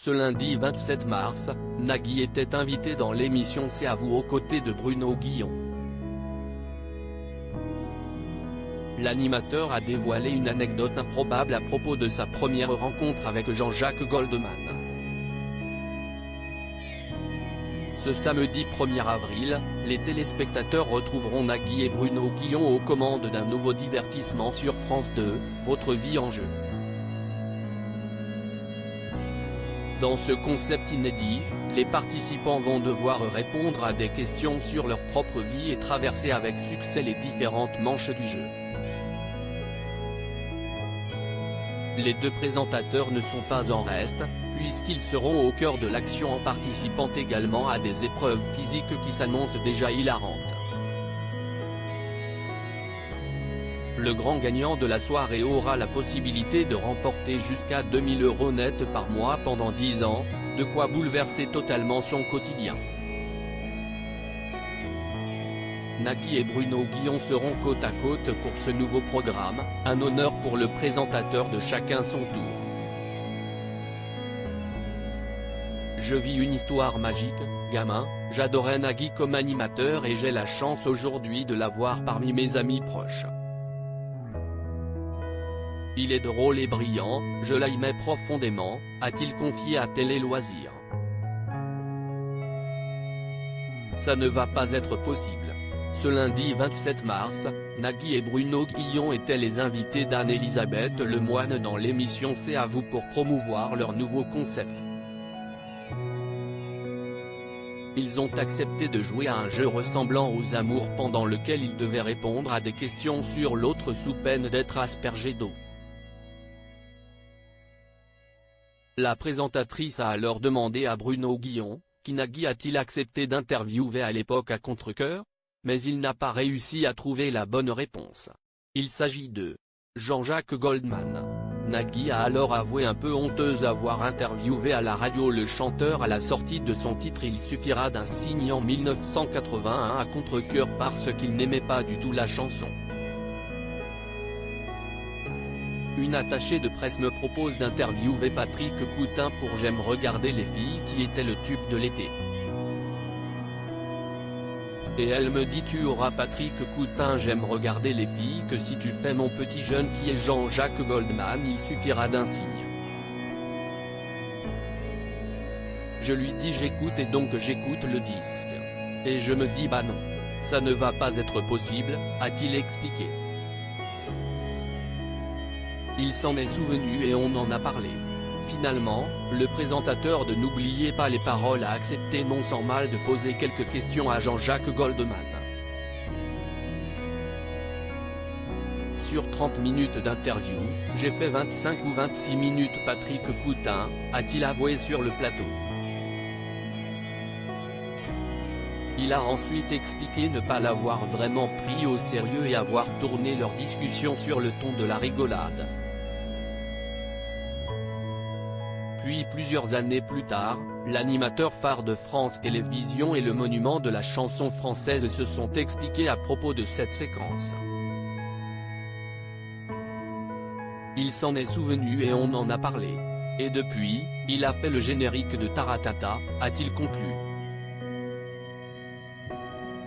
Ce lundi 27 mars, Nagui était invité dans l'émission C'est à vous aux côtés de Bruno Guillon. L'animateur a dévoilé une anecdote improbable à propos de sa première rencontre avec Jean-Jacques Goldman. Ce samedi 1er avril, les téléspectateurs retrouveront Nagui et Bruno Guillon aux commandes d'un nouveau divertissement sur France 2, Votre vie en jeu. Dans ce concept inédit, les participants vont devoir répondre à des questions sur leur propre vie et traverser avec succès les différentes manches du jeu. Les deux présentateurs ne sont pas en reste, puisqu'ils seront au cœur de l'action en participant également à des épreuves physiques qui s'annoncent déjà hilarantes. Le grand gagnant de la soirée aura la possibilité de remporter jusqu'à 2000 € net par mois pendant 10 ans, de quoi bouleverser totalement son quotidien. Nagui et Bruno Guillon seront côte à côte pour ce nouveau programme, un honneur pour le présentateur de Chacun son tour. Je vis une histoire magique, gamin, j'adorais Nagui comme animateur et j'ai la chance aujourd'hui de l'avoir parmi mes amis proches. Il est drôle et brillant, je l'aimais profondément, a-t-il confié à Télé Loisirs. Ça ne va pas être possible. Ce lundi 27 mars, Nagui et Bruno Guillon étaient les invités d'Anne-Elisabeth Lemoine dans l'émission C'est à vous pour promouvoir leur nouveau concept. Ils ont accepté de jouer à un jeu ressemblant aux amours pendant lequel ils devaient répondre à des questions sur l'autre sous peine d'être aspergés d'eau. La présentatrice a alors demandé à Bruno Guillon, qui Nagui a-t-il accepté d'interviewer à l'époque à contre-cœur, mais il n'a pas réussi à trouver la bonne réponse. Il s'agit de Jean-Jacques Goldman. Nagui a alors avoué un peu honteuse avoir interviewé à la radio le chanteur à la sortie de son titre Il suffira d'un signe en 1981 à contre-cœur parce qu'il n'aimait pas du tout la chanson. Une attachée de presse me propose d'interviewer Patrick Coutin pour J'aime regarder les filles qui était le tube de l'été. Et elle me dit tu auras Patrick Coutin J'aime regarder les filles que si tu fais mon petit jeune qui est Jean-Jacques Goldman il suffira d'un signe. Je lui dis j'écoute et donc j'écoute le disque. Et je me dis bah non. Ça ne va pas être possible, a-t-il expliqué. Il s'en est souvenu et on en a parlé. Finalement, le présentateur de N'oubliez pas les paroles a accepté non sans mal de poser quelques questions à Jean-Jacques Goldman. Sur 30 minutes d'interview, j'ai fait 25 ou 26 minutes Patrick Coutin, a-t-il avoué sur le plateau. Il a ensuite expliqué ne pas l'avoir vraiment pris au sérieux et avoir tourné leur discussion sur le ton de la rigolade. Puis plusieurs années plus tard, l'animateur phare de France Télévisions et le monument de la chanson française se sont expliqués à propos de cette séquence. Il s'en est souvenu et on en a parlé. Et depuis, il a fait le générique de Taratata, a-t-il conclu.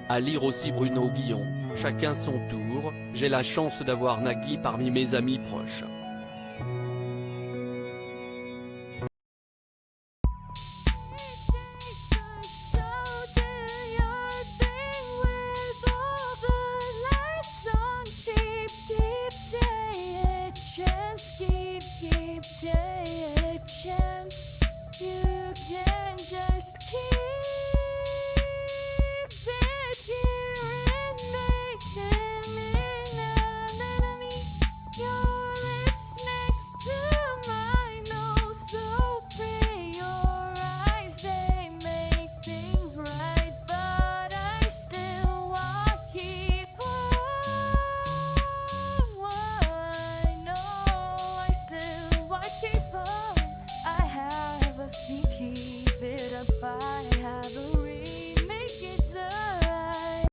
À lire aussi Bruno Guillon, Chacun son tour, j'ai la chance d'avoir Nagui parmi mes amis proches.